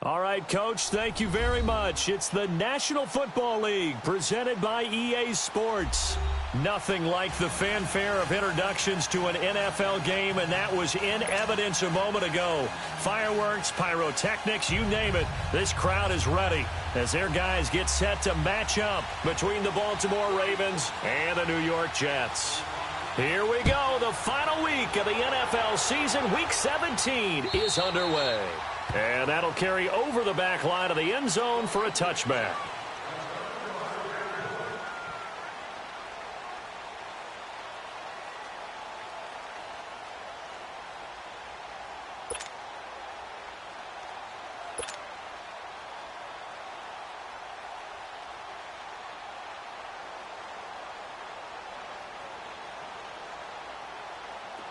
All right, Coach, thank you very much. It's the National Football League presented by EA Sports. Nothing like the fanfare of introductions to an NFL game, and that was in evidence a moment ago. Fireworks, pyrotechnics, you name it. This crowd is ready as their guys get set to match up between the Baltimore Ravens and the New York Jets. Here we go. The final week of the NFL season, Week 17, is underway. And that'll carry over the back line of the end zone for a touchback.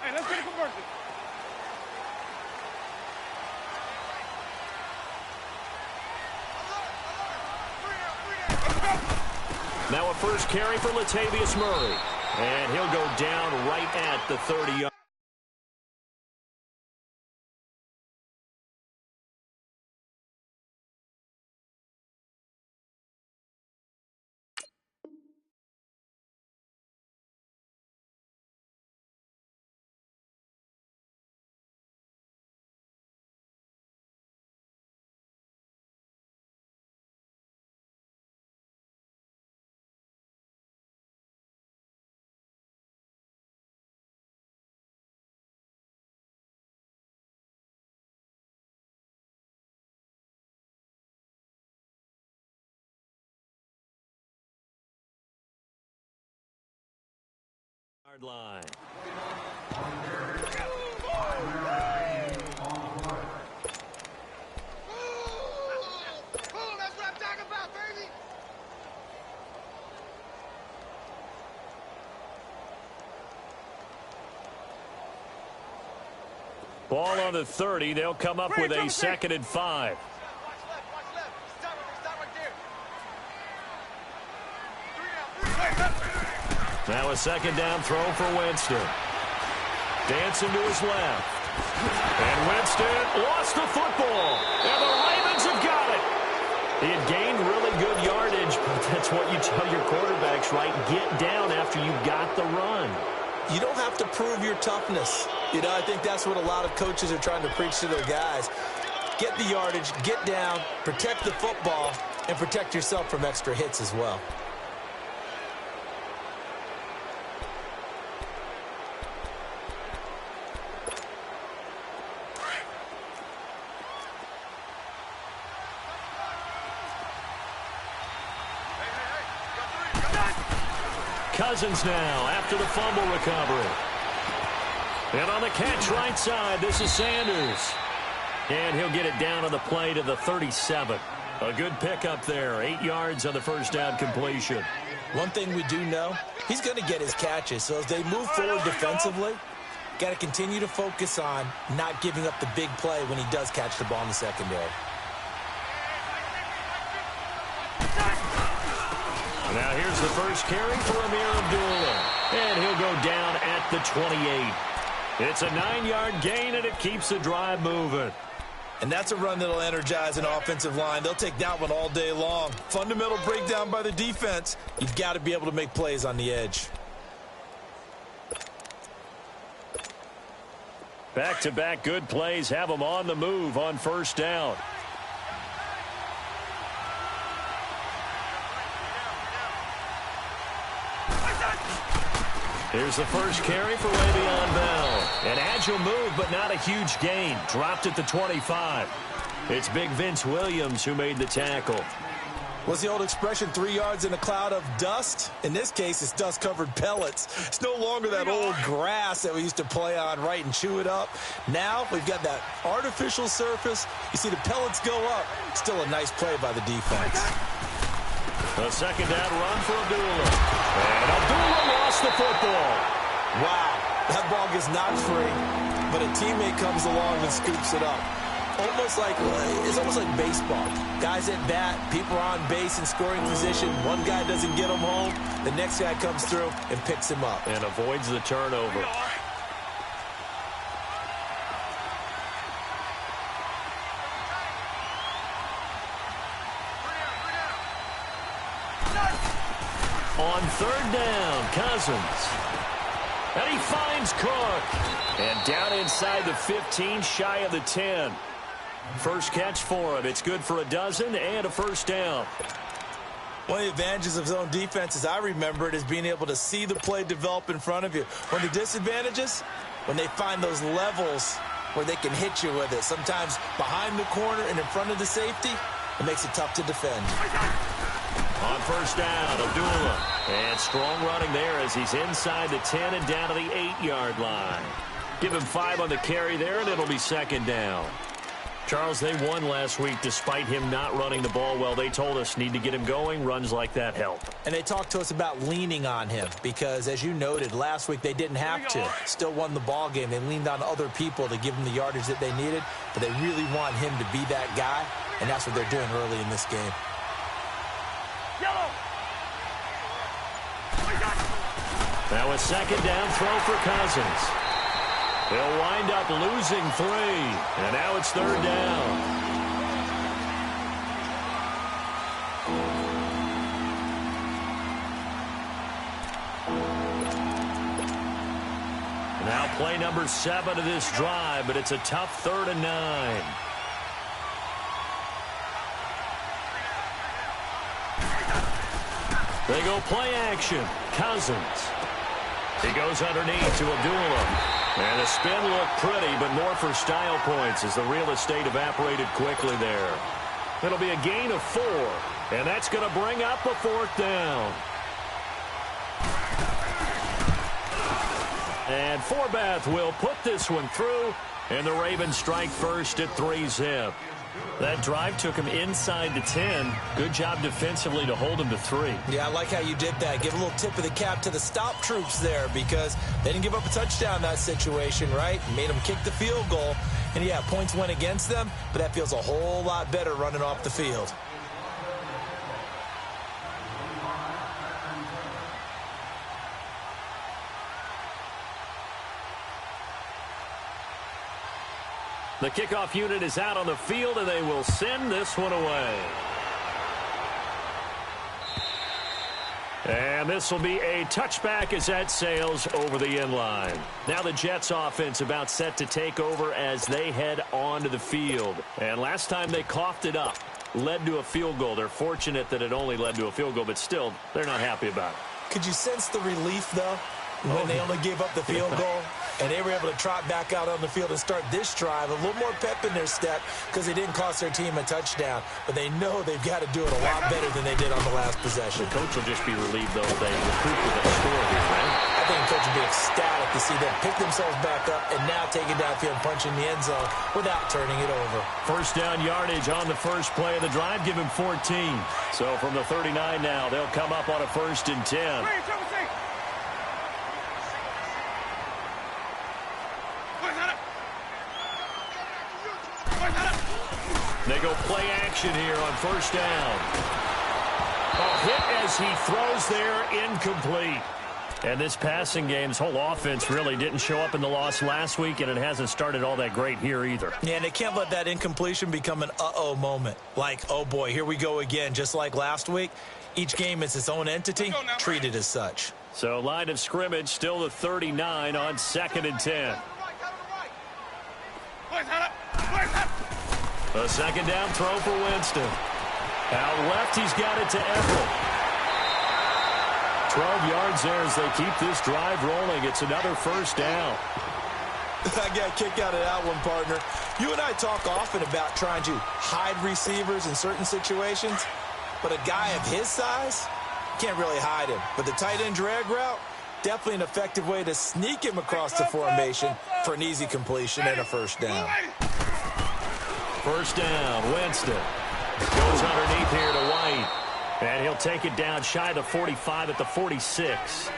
Hey, let's get a conversion. Now a first carry for Latavius Murray. And he'll go down right at the 30-yard. Line. That's what I'm talking about, baby. Ball on the 30. They'll come up with a 2nd and 5. Watch left. Stop right there. Now a 2nd down throw for Winston. Dancing to his left. And Winston lost the football. And the Ravens have got it. He had gained really good yardage, but that's what you tell your quarterbacks, right? Get down after you got the run. You don't have to prove your toughness. You know, I think that's what a lot of coaches are trying to preach to their guys. Get the yardage, get down, protect the football, and protect yourself from extra hits as well. Cousins now after the fumble recovery. And on the catch right side, this is Sanders. And he'll get it down on the play to the 37. A good pickup there. 8 yards on the first down completion. One thing we do know, he's going to get his catches. So as they move forward defensively, got to continue to focus on not giving up the big play when he does catch the ball in the secondary. Now here's the first carry for Amir Abdullah. And he'll go down at the 28. It's a 9-yard gain, and it keeps the drive moving. And that's a run that'll energize an offensive line. They'll take that one all day long. Fundamental breakdown by the defense. You've got to be able to make plays on the edge. Back-to-back good plays have them on the move on first down. Here's the first carry for Le'Veon Bell. An agile move, but not a huge gain. Dropped at the 25. It's big Vince Williams who made the tackle. What's the old expression, 3 yards in a cloud of dust? In this case, it's dust-covered pellets. It's no longer that old grass that we used to play on, right, and chew it up. Now we've got that artificial surface. You see the pellets go up. Still a nice play by the defense. A 2nd down run for Abdullah. And Abdullah lost the football. Wow, that ball gets knocked free, but a teammate comes along and scoops it up. It's almost like baseball. Guys at bat, people are on base in scoring position. One guy doesn't get him home. The next guy comes through and picks him up. And avoids the turnover. On third down, Cousins. And he finds Cook. And down inside the 15, shy of the 10. First catch for him. It's good for a dozen and a first down. One of the advantages of zone defense, as I remember it, is being able to see the play develop in front of you. One of the disadvantages, when they find those levels where they can hit you with it, sometimes behind the corner and in front of the safety, it makes it tough to defend. On first down, Abdullah. And strong running there as he's inside the 10 and down to the 8-yard line. Give him 5 on the carry there, and it'll be second down. Charles, they won last week despite him not running the ball well. They told us need to get him going. Runs like that help. And they talked to us about leaning on him because, as you noted, last week they didn't have to. Still won the ball game. They leaned on other people to give them the yardage that they needed, but they really want him to be that guy, and that's what they're doing early in this game. Now a second down throw for Cousins. They'll wind up losing 3, and now it's third down. Now play number 7 of this drive, but it's a tough 3rd and 9. They go play action. Cousins. He goes underneath to Abdullah. And the spin looked pretty, but more for style points as the real estate evaporated quickly there. It'll be a gain of 4, and that's going to bring up a 4th down. And Forbath will put this one through, and the Ravens strike first at 3-zip. That drive took him inside the 10. Good job defensively to hold him to 3. Yeah, I like how you did that. Give a little tip of the cap to the stop troops there because they didn't give up a touchdown in that situation, right? Made them kick the field goal. And, yeah, points went against them, but that feels a whole lot better running off the field. The kickoff unit is out on the field, and they will send this one away. And this will be a touchback as that sails over the end line. Now the Jets offense about set to take over as they head onto the field. And last time they coughed it up, led to a field goal. They're fortunate that it only led to a field goal, but still, they're not happy about it. Could you sense the relief, though, when they only gave up the field goal? And they were able to trot back out on the field and start this drive. A little more pep in their step because they didn't cost their team a touchdown. But they know they've got to do it a lot better than they did on the last possession. The coach will just be relieved, though, if they recruit with that score here, right? I think the coach will be ecstatic to see them pick themselves back up and now take it downfield and punch in the end zone without turning it over. First down yardage on the first play of the drive. Give him 14. So from the 39 now, they'll come up on a 1st and 10. They go play action here on first down. A hit as he throws there, incomplete. And this passing game's whole offense really didn't show up in the loss last week, and it hasn't started all that great here either. Yeah, and they can't let that incompletion become an uh-oh moment. Like, oh boy, here we go again, just like last week. Each game is its own entity, treated as such. So line of scrimmage, still the 39 on 2nd and 10. A second down throw for Winston. Out left, he's got it to Everett. 12 yards there as they keep this drive rolling. It's another first down. I got a kick out of that one, partner. You and I talk often about trying to hide receivers in certain situations, but a guy of his size, can't really hide him. But the tight end drag route, definitely an effective way to sneak him across the formation for an easy completion and a first down. First down, Winston goes underneath here to White. And he'll take it down shy of the 45 at the 46.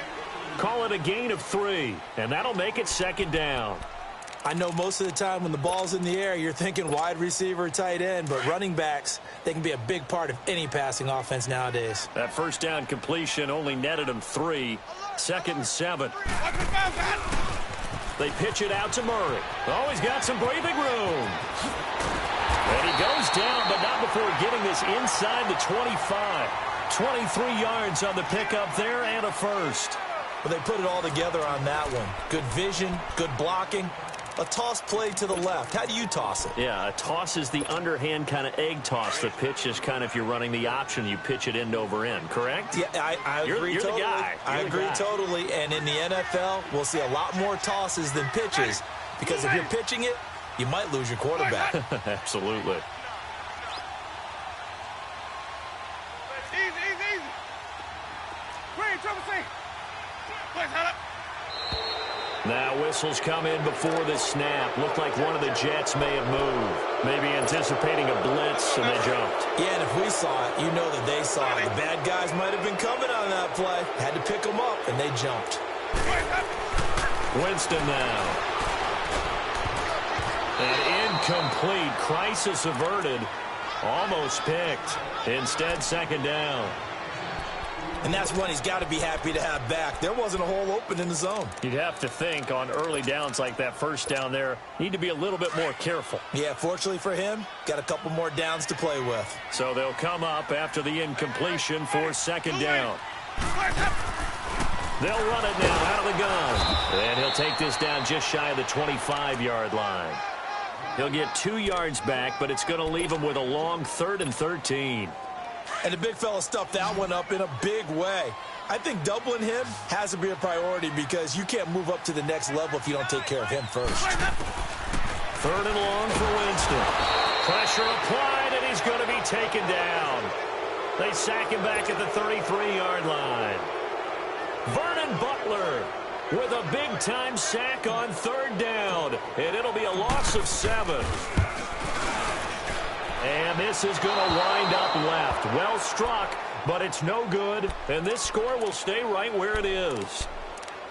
Call it a gain of 3, and that'll make it 2nd down. I know most of the time when the ball's in the air, you're thinking wide receiver, tight end, but running backs, they can be a big part of any passing offense nowadays. That first down completion only netted him 3. 2nd and 7. They pitch it out to Murray. Oh, he's got some breathing room. And he goes down, but not before getting this inside the 25. 23 yards on the pickup there and a first. Well, they put it all together on that one. Good vision, good blocking. A toss play to the left. How do you toss it? Yeah, a toss is the underhand kind of egg toss. The pitch is kind of if you're running the option, you pitch it end over end, correct? Yeah, I agree you're totally. The guy. I agree totally. And in the NFL, we'll see a lot more tosses than pitches because if you're pitching it, you might lose your quarterback. Absolutely. Easy. Green, trouble C. Please, hold up. Now whistles come in before the snap. Looked like one of the Jets may have moved. Maybe anticipating a blitz, and they jumped. Yeah, and if we saw it, you know that they saw it. The bad guys might have been coming on that play. Had to pick them up, and they jumped. Winston now. An incomplete. Crisis averted. Almost picked. Instead, second down. And that's one he's got to be happy to have back. There wasn't a hole open in the zone. You'd have to think on early downs like that first down there, need to be a little bit more careful. Yeah, fortunately for him, got a couple more downs to play with. So they'll come up after the incompletion for second down. They'll run it now out of the gun. And he'll take this down just shy of the 25-yard line. He'll get 2 yards back, but it's going to leave him with a long 3rd and 13. And the big fella stuffed that one up in a big way. I think doubling him has to be a priority because you can't move up to the next level if you don't take care of him first. 3rd and long for Winston. Pressure applied, and he's going to be taken down. They sack him back at the 33-yard line. Vernon Butler with a big-time sack on 3rd down, and it'll be a loss of 7. And this is going to wind up left. Well struck, but it's no good. And this score will stay right where it is.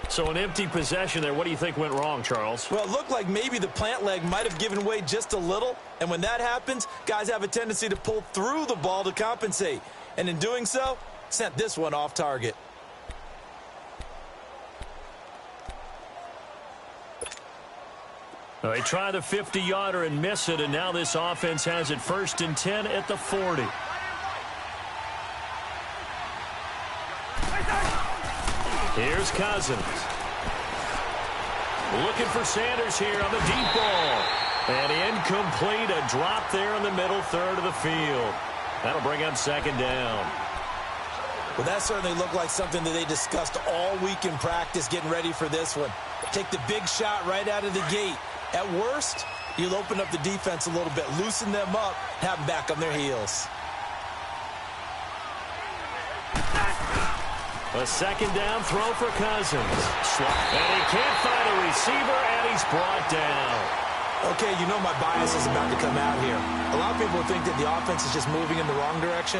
So an empty possession there. What do you think went wrong, Charles? Well, it looked like maybe the plant leg might have given way just a little. And when that happens, guys have a tendency to pull through the ball to compensate. And in doing so, sent this one off target. They try the 50-yarder and miss it, and now this offense has it 1st and 10 at the 40. Here's Cousins. Looking for Sanders here on the deep ball. And incomplete, a drop there in the middle 3rd of the field. That'll bring up 2nd down. Well, that certainly looked like something that they discussed all week in practice getting ready for this one. Take the big shot right out of the gate. At worst, you'll open up the defense a little bit, loosen them up, have them back on their heels. A 2nd down throw for Cousins. And he can't find a receiver, and he's brought down. Okay, you know my bias is about to come out here. A lot of people think that the offense is just moving in the wrong direction.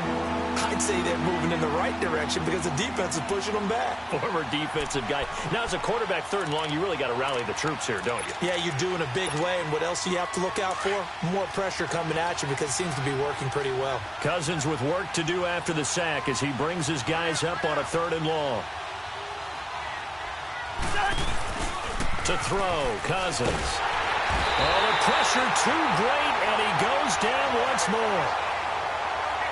I'd say they're moving in the right direction because the defense is pushing them back. Former defensive guy. Now, as a quarterback 3rd and long, you really got to rally the troops here, don't you? Yeah, you do in a big way. And what else do you have to look out for? More pressure coming at you because it seems to be working pretty well. Cousins with work to do after the sack as he brings his guys up on a 3rd and long. To throw, Cousins. Oh, the pressure too great, and he goes down once more.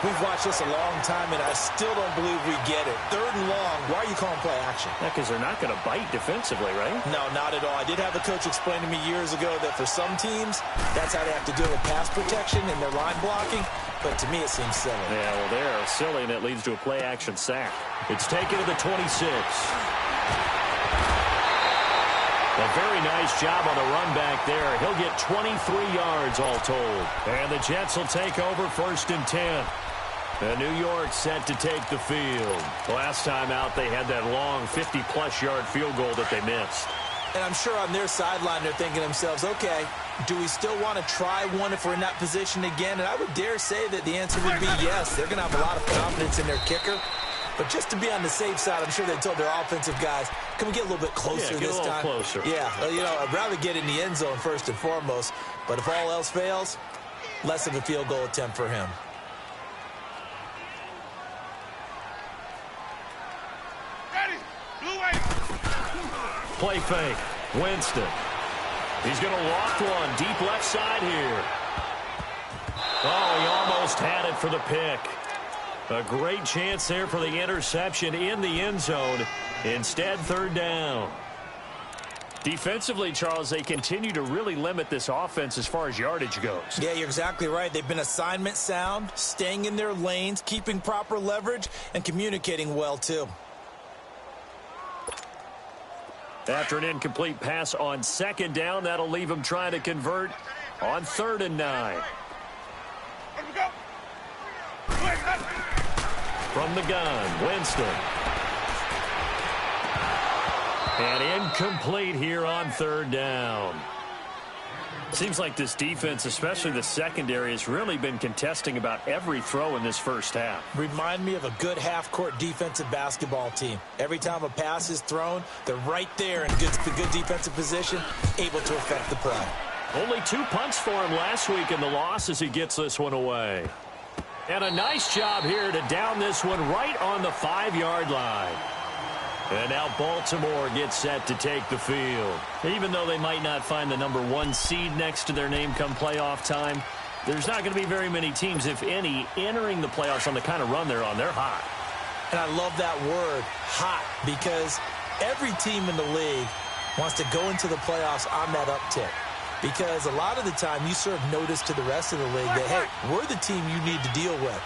We've watched this a long time, and I still don't believe we get it. 3rd and long, why are you calling play action? Yeah, because they're not going to bite defensively, right? No, not at all. I did have a coach explain to me years ago that for some teams, that's how they have to deal with pass protection and their line blocking. But to me, it seems silly. Yeah, well, they're silly, and it leads to a play-action sack. It's taken to the 26. A very nice job on the run back there. He'll get 23 yards all told. And the Jets will take over 1st and 10. And New York set to take the field. Last time out, they had that long 50-plus yard field goal that they missed. And I'm sure on their sideline, they're thinking to themselves, okay, do we still want to try one if we're in that position again? And I would dare say that the answer would be yes. They're going to have a lot of confidence in their kicker. But just to be on the safe side, I'm sure they told their offensive guys, can we get a little bit closer this time? Closer. Yeah, well, you know, I'd rather get in the end zone first and foremost. But if all else fails, less of a field goal attempt for him. Ready. Blue wave. Play fake. Winston. He's going to loft one deep left side here. Oh, he almost had it for the pick. A great chance there for the interception in the end zone. Instead, third down. Defensively, Charles, they continue to really limit this offense as far as yardage goes. Yeah, you're exactly right. They've been assignment sound, staying in their lanes, keeping proper leverage, and communicating well, too. After an incomplete pass on second down, that'll leave them trying to convert on 3rd and 9. From the gun, Winston. And incomplete here on 3rd down. Seems like this defense, especially the secondary, has really been contesting about every throw in this first half. Remind me of a good half-court defensive basketball team. Every time a pass is thrown, they're right there in good defensive position, able to affect the play. Only 2 punts for him last week in the loss as he gets this one away. And a nice job here to down this one right on the 5-yard line. And now Baltimore gets set to take the field. Even though they might not find the number 1 seed next to their name come playoff time, there's not going to be very many teams, if any, entering the playoffs on the kind of run they're on. They're hot. And I love that word, hot, because every team in the league wants to go into the playoffs on that uptick. Because a lot of the time you serve notice to the rest of the league that, hey, we're the team you need to deal with.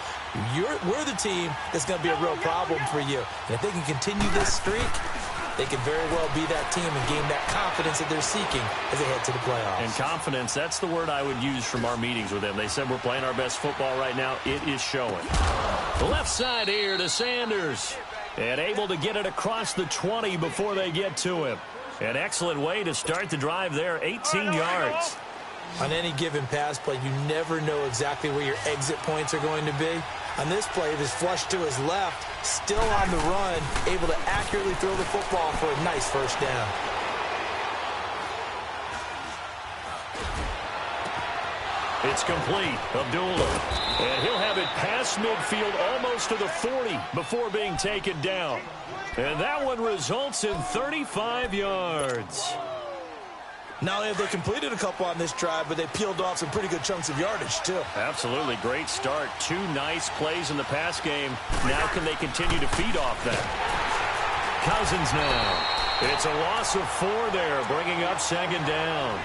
We're the team that's going to be a real problem for you. And if they can continue this streak, they can very well be that team and gain that confidence that they're seeking as they head to the playoffs. And confidence, that's the word I would use from our meetings with them. They said we're playing our best football right now. It is showing. The left side here to Sanders. And able to get it across the 20 before they get to him. An excellent way to start the drive there, 18 yards. On any given pass play, you never know exactly where your exit points are going to be. On this play, it is flushed to his left, still on the run, able to accurately throw the football for a nice first down. It's complete. Abdullah. And he'll have it past midfield almost to the 40 before being taken down. And that one results in 35 yards. Not only have they completed a couple on this drive, but they peeled off some pretty good chunks of yardage, too. Absolutely. Great start. 2 nice plays in the pass game. Now can they continue to feed off that? Cousins now. It's a loss of 4 there, bringing up 2nd down.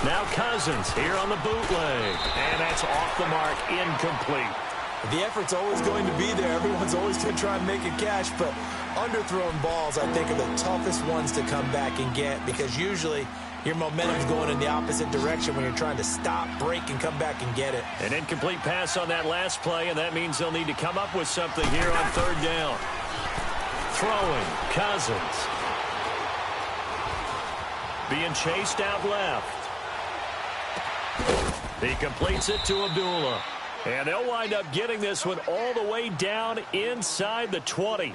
Now Cousins here on the bootleg. And that's off the mark, incomplete. The effort's always going to be there. Everyone's always going to try and make a catch, but underthrown balls, I think, are the toughest ones to come back and get because usually your momentum's going in the opposite direction when you're trying to stop, break, and come back and get it. An incomplete pass on that last play, and that means they'll need to come up with something here on 3rd down. Throwing, Cousins. Being chased out left. He completes it to Abdullah. And they'll wind up getting this one all the way down inside the 20.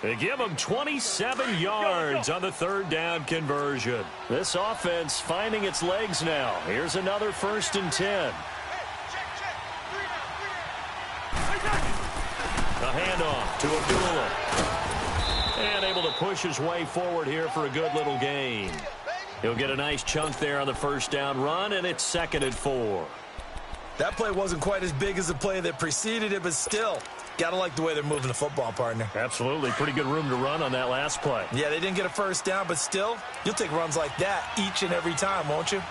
They give them 27 yards on the 3rd down conversion. This offense finding its legs now. Here's another 1st and 10. A handoff to Abdullah. And able to push his way forward here for a good little gain. He'll get a nice chunk there on the 1st down run, and it's 2nd and 4. That play wasn't quite as big as the play that preceded it, but still, got to like the way they're moving the football, partner. Absolutely. Pretty good room to run on that last play. Yeah, they didn't get a 1st down, but still, you'll take runs like that each and every time, won't you?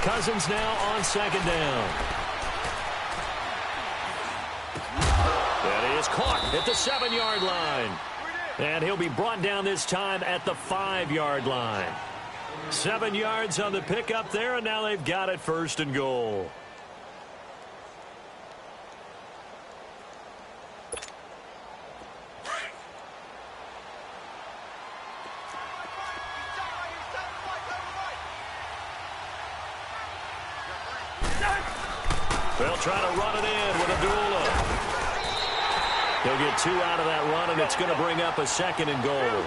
Cousins now on 2nd down. That is caught at the 7-yard line. And he'll be brought down this time at the 5-yard line. 7 yards on the pickup there, and now they've got it 1st and goal. They'll try to run it in with Abdullah. He'll get 2 out of that run, and it's going to bring up a 2nd and goal.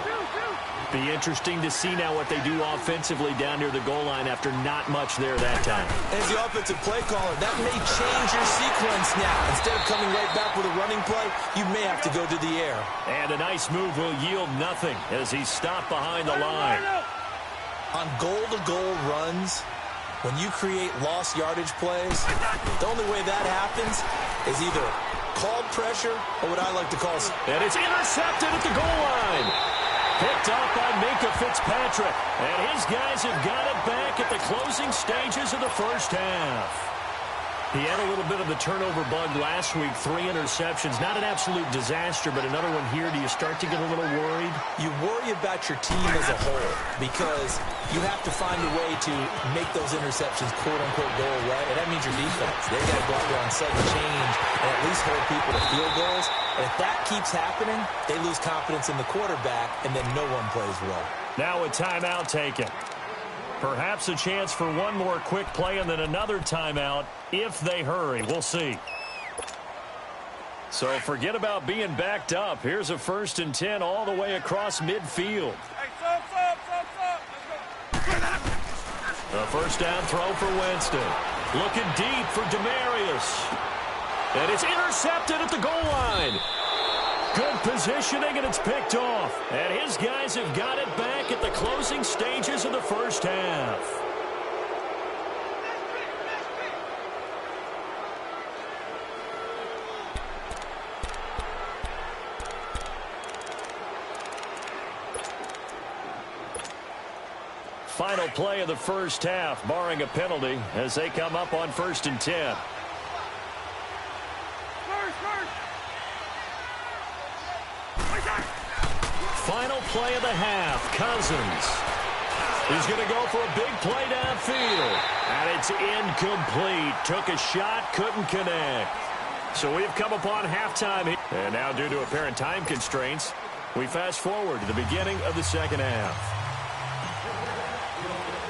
Be interesting to see now what they do offensively down near the goal line after not much there that time. As the offensive play caller, that may change your sequence now. Instead of coming right back with a running play, you may have to go to the air. And a nice move will yield nothing as he's stopped behind the line. On goal-to-goal runs, when you create lost yardage plays, the only way that happens is either called pressure or what I like to call... And it's intercepted at the goal line. Picked up by Minkah Fitzpatrick. And his guys have got it back at the closing stages of the first half. He had a little bit of the turnover bug last week, 3 interceptions. Not an absolute disaster, but another one here. Do you start to get a little worried? You worry about your team as a whole because you have to find a way to make those interceptions, quote-unquote, go away. And that means your defense. They've got to go out there on sudden change and at least hold people to field goals. And if that keeps happening, they lose confidence in the quarterback, and then no one plays well. Now a timeout taken. Perhaps a chance for one more quick play and then another timeout if they hurry. We'll see. So forget about being backed up. Here's a 1st and 10 all the way across midfield. A first down throw for Winston. Looking deep for Demaryius. And it's intercepted at the goal line. Good positioning, and it's picked off. And his guys have got it back at the closing stages of the first half. Final play of the first half, barring a penalty, as they come up on 1st and 10. Final play of the half, Cousins. He's going to go for a big play downfield. And it's incomplete. Took a shot, couldn't connect. So we've come upon halftime. And now due to apparent time constraints, we fast forward to the beginning of the second half.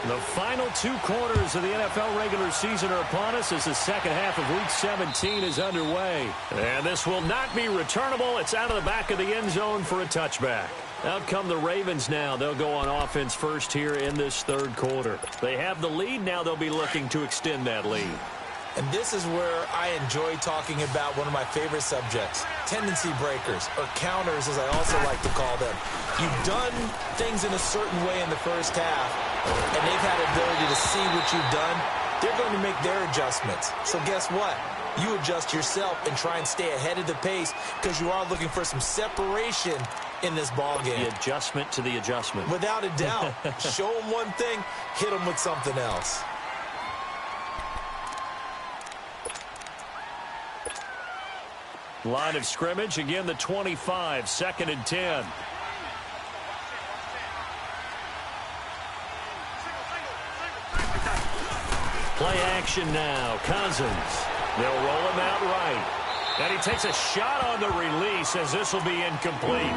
The final 2 quarters of the NFL regular season are upon us as the second half of Week 17 is underway. And this will not be returnable. It's out of the back of the end zone for a touchback. Out come the Ravens now. They'll go on offense first here in this 3rd quarter. They have the lead. Now they'll be looking to extend that lead. And this is where I enjoy talking about one of my favorite subjects, tendency breakers, or counters as I also like to call them. You've done things in a certain way in the first half, and they've had the ability to see what you've done. They're going to make their adjustments. So guess what? You adjust yourself and try and stay ahead of the pace because you are looking for some separation in this ballgame. The adjustment to the adjustment. Without a doubt. Show them one thing, hit them with something else. Line of scrimmage, again the 25, 2nd and 10. Play action now, Cousins. They'll roll him out right. And he takes a shot on the release as this will be incomplete.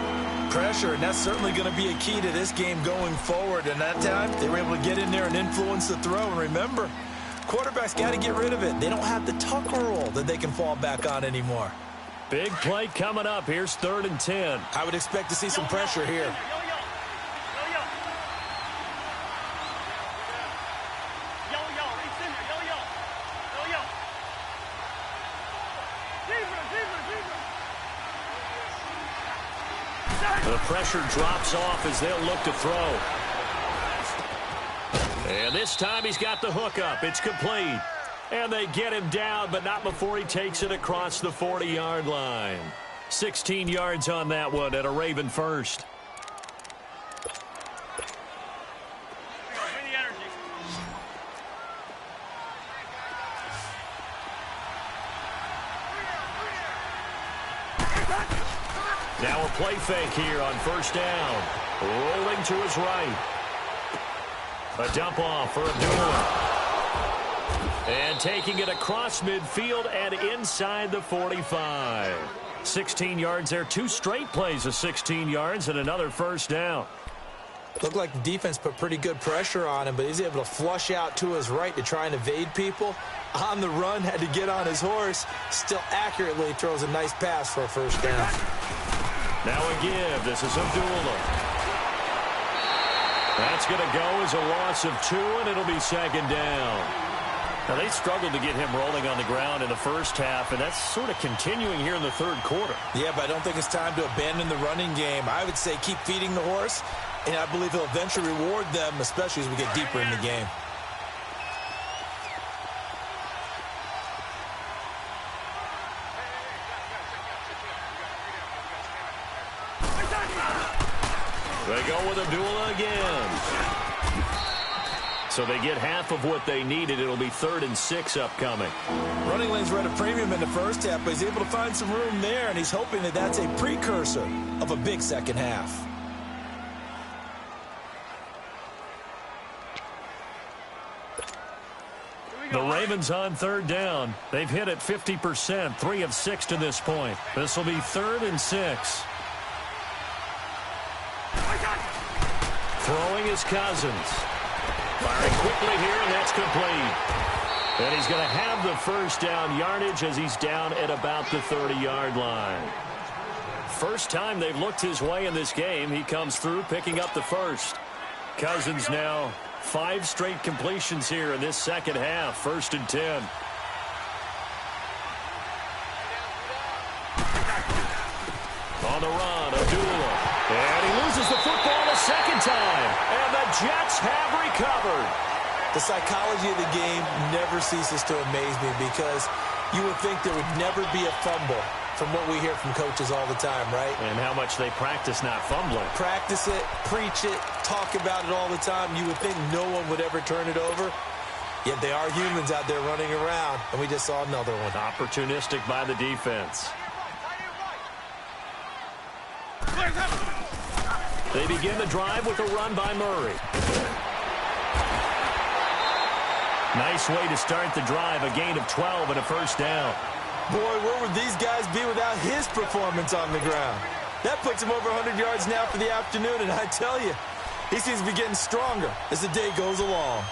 Pressure, and that's certainly going to be a key to this game going forward. And that time, they were able to get in there and influence the throw. And remember, quarterbacks got to get rid of it. They don't have the Tucker roll that they can fall back on anymore. Big play coming up. Here's 3rd and 10. I would expect to see some pressure here. The pressure drops off as they'll look to throw. And this time he's got the hook up. It's complete. And they get him down, but not before he takes it across the 40-yard line. 16 yards on that one at a Raven first. Now a play fake here on first down. Rolling to his right. A dump off for Abdullah. And taking it across midfield and inside the 45. 16 yards there. 2 straight plays of 16 yards and another first down. Looked like the defense put pretty good pressure on him, but he's able to flush out to his right to try and evade people. On the run, had to get on his horse. Still accurately throws a nice pass for a first down. Now a give. This is Abdullah. That's going to go as a loss of 2, and it'll be second down. Now, they struggled to get him rolling on the ground in the first half, and that's sort of continuing here in the third quarter. Yeah, but I don't think it's time to abandon the running game. I would say keep feeding the horse, and I believe he'll eventually reward them, especially as we get deeper in the game. They go with Abdullah again. So they get half of what they needed. It'll be 3rd and 6 upcoming. Running lanes were at a premium in the first half, but he's able to find some room there, and he's hoping that that's a precursor of a big second half. The Ravens on 3rd down. They've hit it 50%, 3 of 6 to this point. This will be 3rd and 6. Throwing is Cousins. Firing quickly here, and that's complete. And he's going to have the first down yardage as he's down at about the 30-yard line. First time they've looked his way in this game. He comes through picking up the first. Cousins now 5 straight completions here in this second half. 1st and 10. On the run, Abdullah. And he loses the football a second time. And the Jets have recovered. The psychology of the game never ceases to amaze me because you would think there would never be a fumble from what we hear from coaches all the time, right? And how much they practice not fumbling. Practice it, preach it, talk about it all the time. You would think no one would ever turn it over. Yet they are humans out there running around, and we just saw another one. Opportunistic by the defense. They begin the drive with a run by Murray. Nice way to start the drive, a gain of 12 and a first down. Boy, where would these guys be without his performance on the ground? That puts him over 100 yards now for the afternoon, and I tell you, he seems to be getting stronger as the day goes along.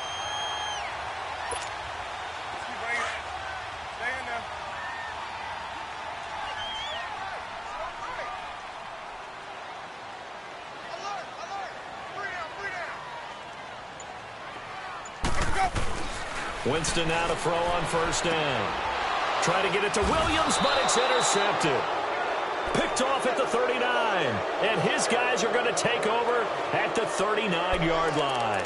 Winston now to throw on first down. Try to get it to Williams, but it's intercepted. Picked off at the 39. And his guys are going to take over at the 39-yard line.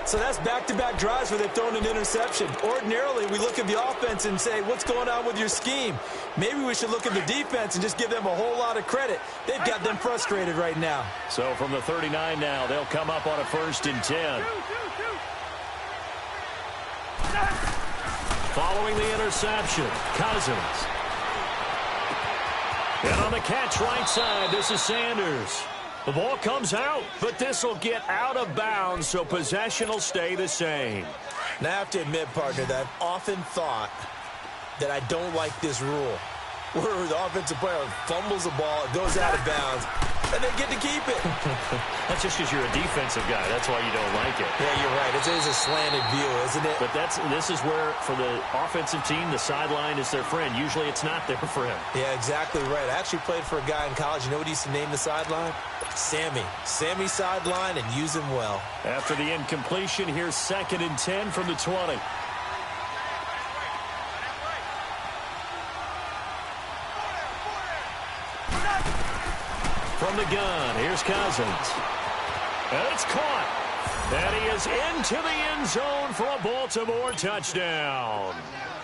So that's back-to-back drives where they've thrown an interception. Ordinarily, we look at the offense and say, what's going on with your scheme? Maybe we should look at the defense and just give them a whole lot of credit. They've got them frustrated right now. So from the 39 now, they'll come up on a 1st and 10. Following the interception, Cousins. And on the catch right side, this is Sanders. The ball comes out, but this will get out of bounds, so possession will stay the same. Now, I have to admit, partner, that I've often thought that I don't like this rule, where the offensive player fumbles the ball, it goes out of bounds, and they get to keep it. That's just because you're a defensive guy. That's why you don't like it. Yeah, you're right. It is a slanted view, isn't it? But this is where, for the offensive team, the sideline is their friend. Usually it's not there for him. Yeah, exactly right. I actually played for a guy in college. You know what he used to name the sideline? Sammy. Sammy sideline, and use him well. After the incompletion, here's 2nd and 10 from the 20. From the gun, here's Cousins. And it's caught. And he is into the end zone for a Baltimore touchdown.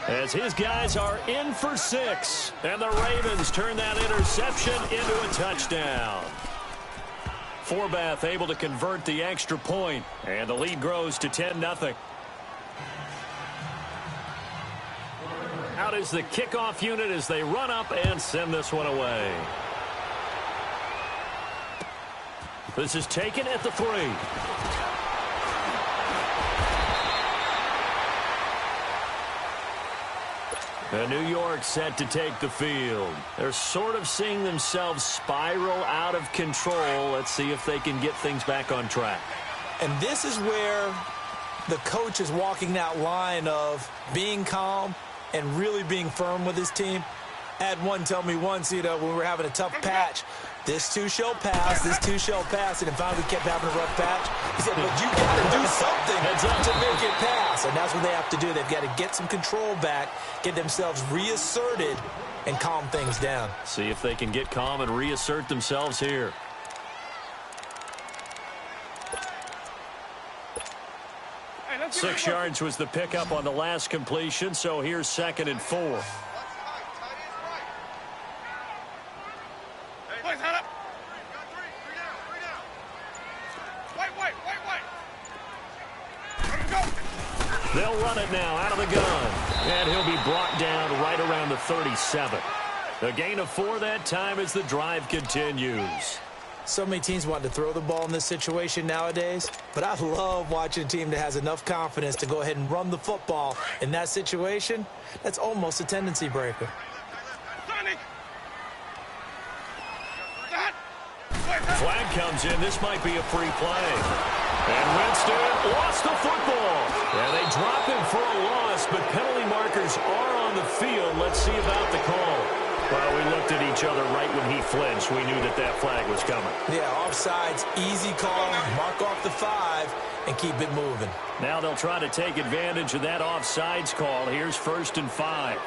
As his guys are in for 6. And the Ravens turn that interception into a touchdown. Forbath able to convert the extra point. And the lead grows to 10-0. Out is the kickoff unit as they run up and send this one away. This is taken at the 3. And New York set to take the field. They're sort of seeing themselves spiral out of control. Let's see if they can get things back on track. And this is where the coach is walking that line of being calm and really being firm with his team. I had one tell me once, when we were having a tough patch, this too shall pass, this too shall pass, and finally we kept having a rough patch. He said, but you got to do something to make it pass, and that's what they have to do. They've got to get some control back, get themselves reasserted, and calm things down. See if they can get calm and reassert themselves here. Hey, 6 yards was the pickup on the last completion, so here's 2nd and 4. They'll run it now out of the gun. And he'll be brought down right around the 37. A gain of 4 that time as the drive continues. So many teams want to throw the ball in this situation nowadays, but I love watching a team that has enough confidence to go ahead and run the football. In that situation, that's almost a tendency breaker. Flag comes in. This might be a free play. And Winston lost the football. And they drop him for a loss, but penalty markers are on the field. Let's see about the call. Well, we looked at each other right when he flinched. We knew that that flag was coming. Yeah, offsides, easy call, mark off the 5, and keep it moving. Now they'll try to take advantage of that offsides call. Here's 1st and 5.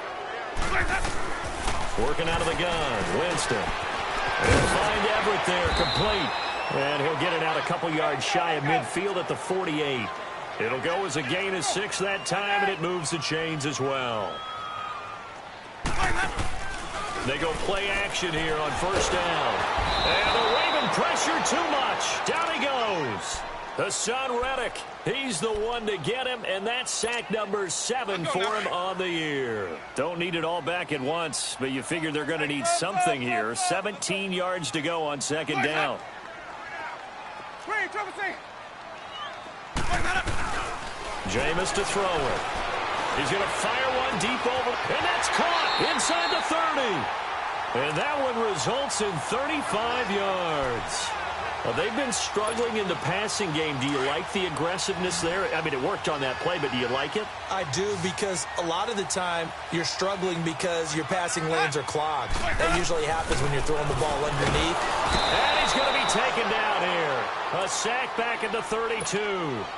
Working out of the gun, Winston. And find Everett there, complete. And he'll get it out a couple yards shy of midfield at the 48. It'll go as a gain of 6 that time, and it moves the chains as well. They go play action here on 1st down. And the Raven pressure too much. Down he goes. Hassan Reddick, he's the one to get him, and that's sack number 7 for him on the year. Don't need it all back at once, but you figure they're going to need something here. 17 yards to go on 2nd down. Jameis to throw it. He's going to fire one deep over, and that's caught inside the 30. And that one results in 35 yards. Well, they've been struggling in the passing game. Do you like the aggressiveness there? I mean, it worked on that play, but do you like it? I do, because a lot of the time you're struggling because your passing lanes are clogged. That usually happens when you're throwing the ball underneath. And he's going to be taken down here. A sack back at the 32.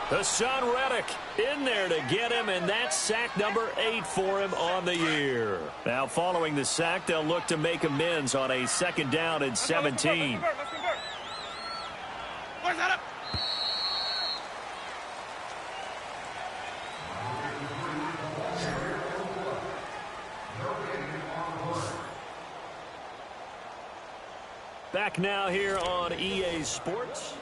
Hassan Reddick in there to get him, and that's sack number 8 for him on the year. Now, following the sack, they'll look to make amends on a 2nd down and 17. Back now here on EA Sports.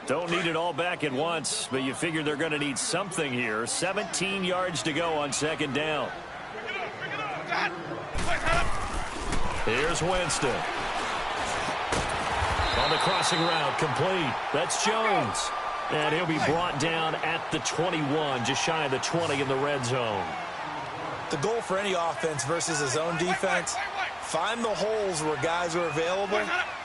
Don't need it all back at once, but you figure they're going to need something here. 17 yards to go on 2nd down. Here's Winston. On the crossing route, complete. That's Jones. And he'll be brought down at the 21, just shy of the 20 in the red zone. The goal for any offense versus his own defense, find the holes where guys are available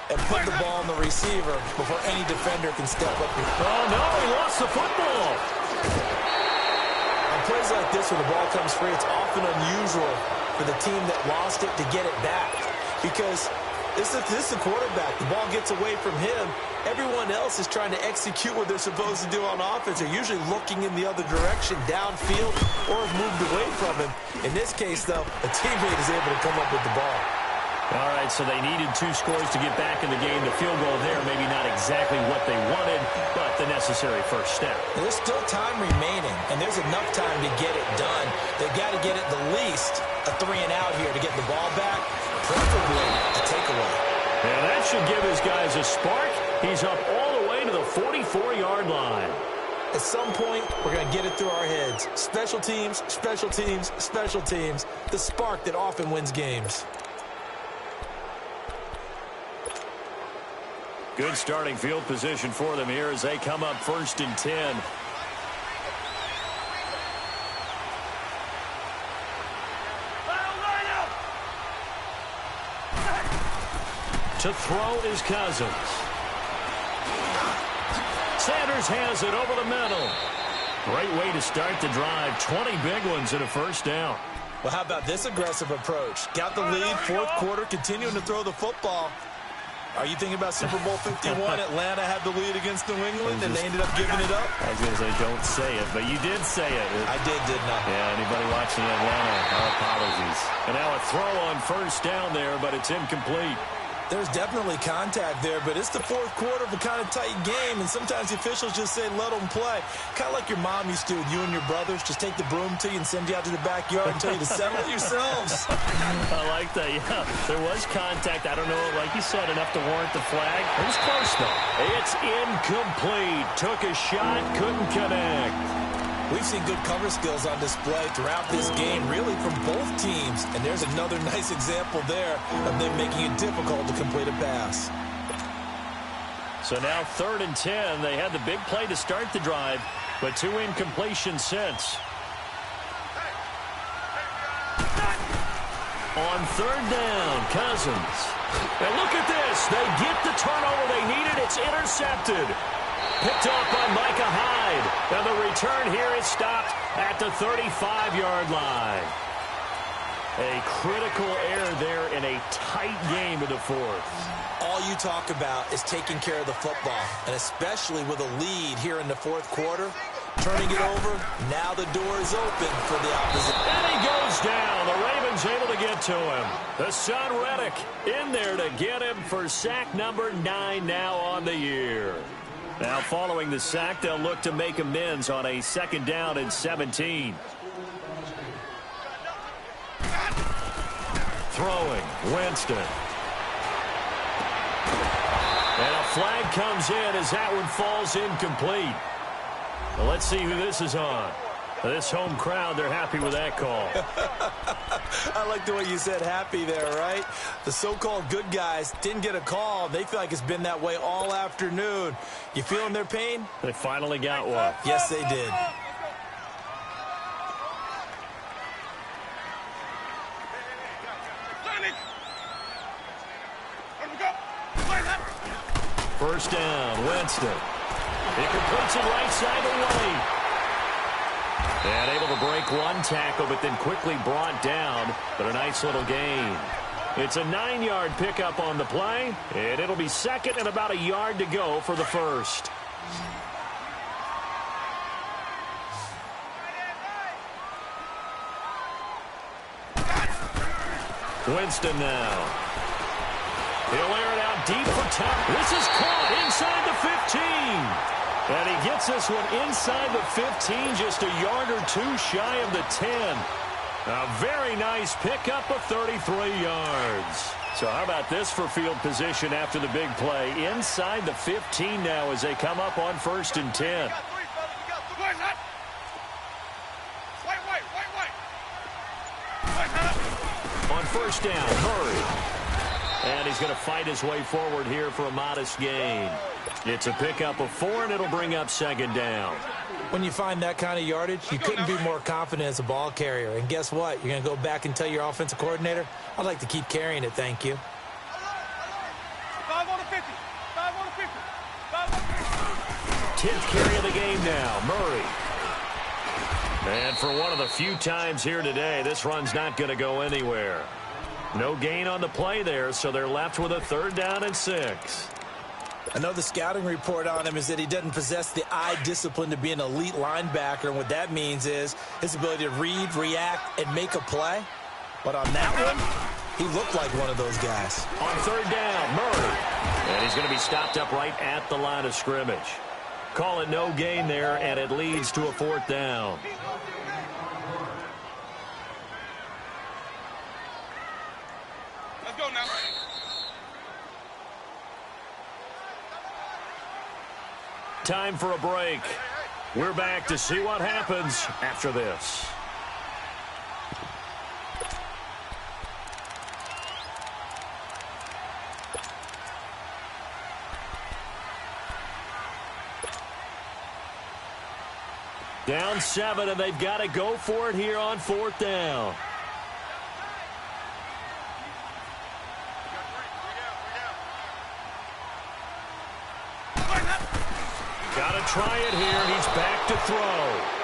and put the ball on the receiver before any defender can step up. Oh, no, he lost the football. On plays like this where the ball comes free, it's often unusual for the team that lost it to get it back, because this is the quarterback. The ball gets away from him. Everyone else is trying to execute what they're supposed to do on offense. They're usually looking in the other direction, downfield, or have moved away from him. In this case, though, a teammate is able to come up with the ball. All right, so they needed 2 scores to get back in the game. The field goal there, maybe not exactly what they wanted, but the necessary first step. And there's still time remaining, and there's enough time to get it done. They've got to get at the least a 3-and-out here to get the ball back, preferably a takeaway. And that should give his guys a spark. He's up all the way to the 44-yard line. At some point, we're going to get it through our heads. Special teams, special teams, special teams. The spark that often wins games. Good starting field position for them here as they come up 1st and 10. To throw is Cousins. Sanders has it over the middle. Great way to start the drive. 20 big ones and a first down. Well, how about this aggressive approach? Got the lead, fourth quarter, continuing to throw the football. Are you thinking about Super Bowl 51? Atlanta had the lead against New England, and they ended up giving it up? I was going to say, don't say it, but you did say it. I did, didn't I? Yeah, anybody watching Atlanta, our apologies. And now a throw on first down there, but it's incomplete. There's definitely contact there, but it's the fourth quarter of a kind of tight game, and sometimes the officials just say, let them play. Kind of like your mom used to with you and your brothers. Just take the broom to you and send you out to the backyard and tell you to settle it yourselves. I like that, yeah. There was contact. I don't know, like you said, enough to warrant the flag. It was close, though. It's incomplete. Took a shot, couldn't connect. We've seen good cover skills on display throughout this game, really from both teams. And there's another nice example there of them making it difficult to complete a pass. So now 3rd and 10. They had the big play to start the drive, but 2 incompletions since. On 3rd down, Cousins. And look at this. They get the turnover they needed. It's intercepted. Picked off by Micah Hyde. And the return here is stopped at the 35-yard line. A critical error there in a tight game of the fourth. All you talk about is taking care of the football, and especially with a lead here in the fourth quarter. Turning it over, now the door is open for the opposite. And he goes down. The Ravens able to get to him. Hassan Reddick in there to get him for sack number 9 now on the year. Now following the sack, they'll look to make amends on a 2nd down and 17. Throwing, Winston. And a flag comes in as that one falls incomplete. Well, let's see who this is on. This home crowd, they're happy with that call. I like the way you said happy there, right? The so-called good guys didn't get a call. They feel like it's been that way all afternoon. You feeling their pain? They finally got one. Yes, they did. First down, Winston. He completes it right side away. And able to break one tackle, but then quickly brought down. But a nice little gain. It's a 9-yard pickup on the play, and it'll be 2nd and about a yard to go for the first. Winston now. He'll air it out deep for top. This is caught inside the 15. And he gets this one inside the 15, just a yard or 2 shy of the 10. A very nice pickup of 33 yards. So how about this for field position after the big play? Inside the 15 now as they come up on 1st and 10. On 1st down, Murray. And he's going to fight his way forward here for a modest gain. It's a pickup of 4, and it'll bring up 2nd down. When you find that kind of yardage, you couldn't be more confident as a ball carrier. And guess what? You're going to go back and tell your offensive coordinator, I'd like to keep carrying it, thank you. 5 on the 50. 5 on the 50. 5 on the 50. 10th carry of the game now, Murray. And for one of the few times here today, this run's not going to go anywhere. No gain on the play there, so they're left with a 3rd down and 6. I know the scouting report on him is that he doesn't possess the eye discipline to be an elite linebacker, and what that means is his ability to read, react, and make a play. But on that one, he looked like one of those guys. On 3rd down, Murray. And he's going to be stopped up right at the line of scrimmage. Call it no gain there, and it leads to a 4th down. Let's go now. Time for a break. We're back to see what happens after this. Down 7, and they've got to go for it here on 4th down. Got to try it here. He's back to throw.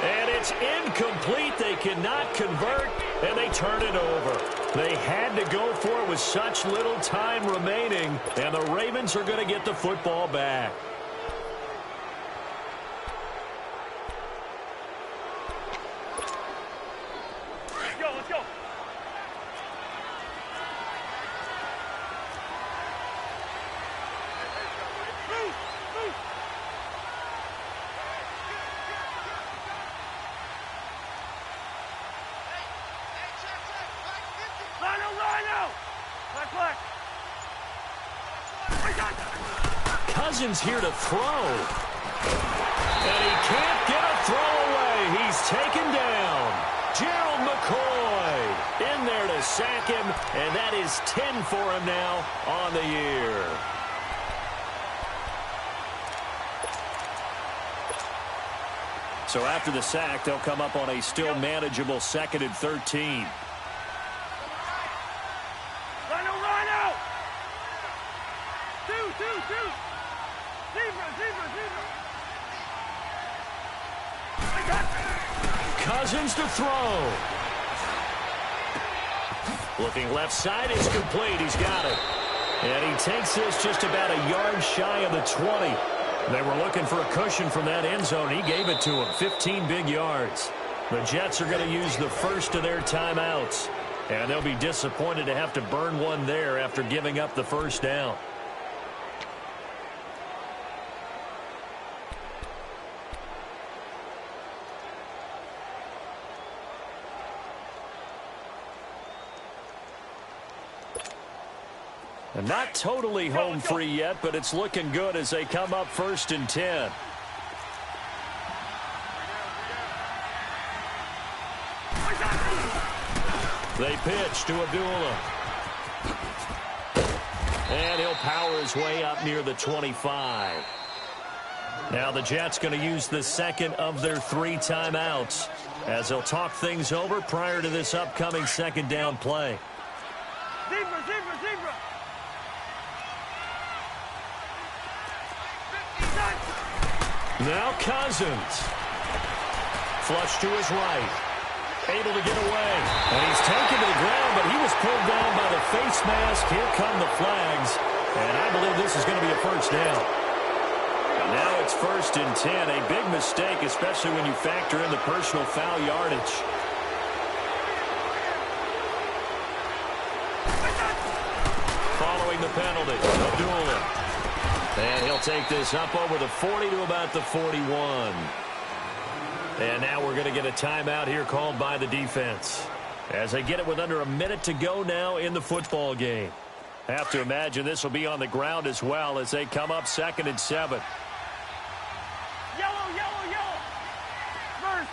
And it's incomplete. They cannot convert, and they turn it over. They had to go for it with such little time remaining, and the Ravens are going to get the football back. Let's go. Cousins here to throw. And he can't get a throw away. He's taken down. Gerald McCoy in there to sack him, and that is 10 for him now on the year. So after the sack, they'll come up on a still manageable 2nd and 13. Cousins to throw. Looking left side is complete. He's got it. And he takes this just about a yard shy of the 20. They were looking for a cushion from that end zone. He gave it to him. 15 big yards. The Jets are going to use the first of their timeouts. And they'll be disappointed to have to burn one there after giving up the first down. Not totally home free yet, but it's looking good as they come up 1st and 10. They pitch to Abdullah. And he'll power his way up near the 25. Now the Jets going to use the second of their 3 timeouts as they'll talk things over prior to this upcoming 2nd down play. Zebra. Now Cousins. Flush to his right. Able to get away. And he's taken to the ground, but he was pulled down by the face mask. Here come the flags. And I believe this is going to be a first down. And now it's 1st and 10. A big mistake, especially when you factor in the personal foul yardage. Following the penalty, Abdullah. And he'll take this up over the 40 to about the 41. And now we're going to get a timeout here called by the defense as they get it with under a minute to go now in the football game. Have to imagine this will be on the ground as well as they come up 2nd and 7. Yellow. First.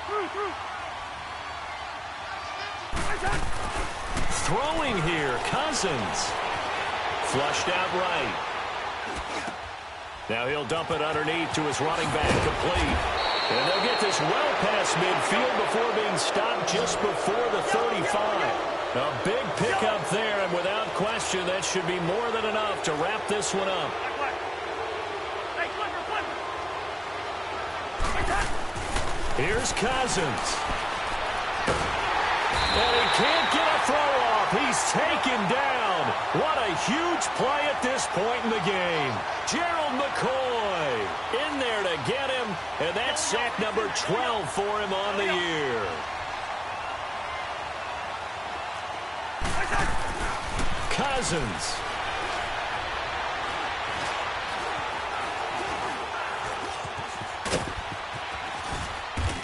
Through. Throwing here, Cousins. Flushed out right. Now he'll dump it underneath to his running back, complete. And they'll get this well past midfield before being stopped just before the 35. A big pickup there, and without question, that should be more than enough to wrap this one up. Here's Cousins. And he can't get a throw off. He's taken down. What a huge play at this point in the game. Gerald McCoy in there to get him, and that's sack number 12 for him on the year. Cousins.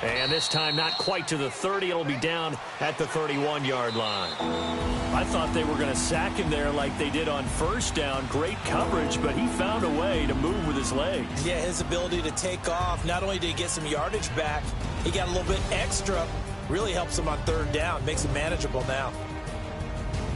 And this time not quite to the 30. It'll be down at the 31-yard line. I thought they were going to sack him there like they did on first down. Great coverage, but he found a way to move with his legs. Yeah, his ability to take off. Not only did he get some yardage back, he got a little bit extra. Really helps him on 3rd down. Makes it manageable now.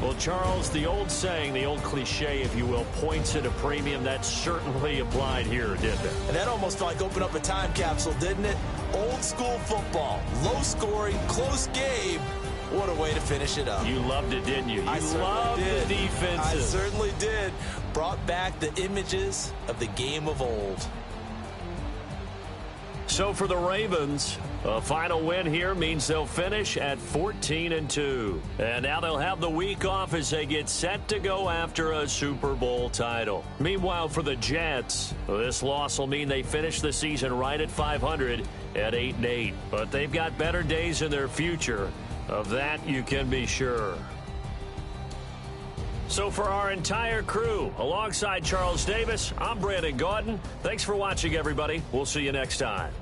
Well, Charles, the old saying, the old cliche, if you will, points at a premium. That certainly applied here, didn't it? And that almost like opened up a time capsule, didn't it? Old school football. Low scoring, close game. What a way to finish it up. You loved it, didn't you? I loved the defense. I certainly did. Brought back the images of the game of old. So for the Ravens, a final win here means they'll finish at 14-2. And now they'll have the week off as they get set to go after a Super Bowl title. Meanwhile, for the Jets, this loss will mean they finish the season right at 500 at 8-8. But they've got better days in their future. Of that, you can be sure. So for our entire crew, alongside Charles Davis, I'm Brandon Gaudin. Thanks for watching, everybody. We'll see you next time.